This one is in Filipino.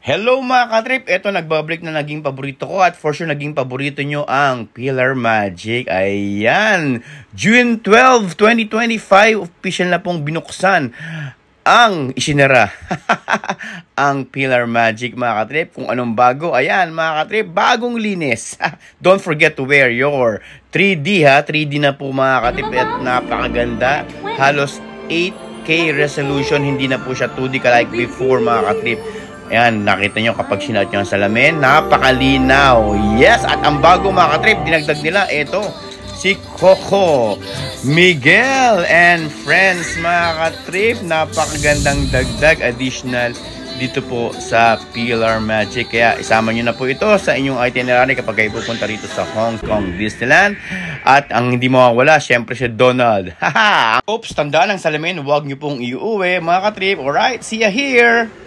Hello mga katrip, eto nagbabalik na naging paborito ko at for sure naging paborito nyo ang Pillar Magic. Ayan, June 12, 2025, official na pong binuksan ang isinara ang Pillar Magic mga katrip. Kung anong bago, ayan mga katrip, bagong linis. Don't forget to wear your 3D 3D na po mga katrip at napakaganda. Halos 8K resolution, hindi na po siya 2D like before mga katrip. Ayan, nakita nyo kapag sinuot nyo ang salamin, napakalinaw. Yes, at ang bago mga katrip, dinagdag nila, ito, si Coco Miguel and Friends mga katrip. Napakagandang dagdag, additional dito po sa Pillar Magic. Kaya isama nyo na po ito sa inyong itinerary kapag kayo pupunta rito sa Hong Kong Disneyland. At ang hindi mawawala, syempre si Donald. Haha! Oops, tandaan ang salamin, huwag nyo pong iuwi mga katrip. Alright, see ya here!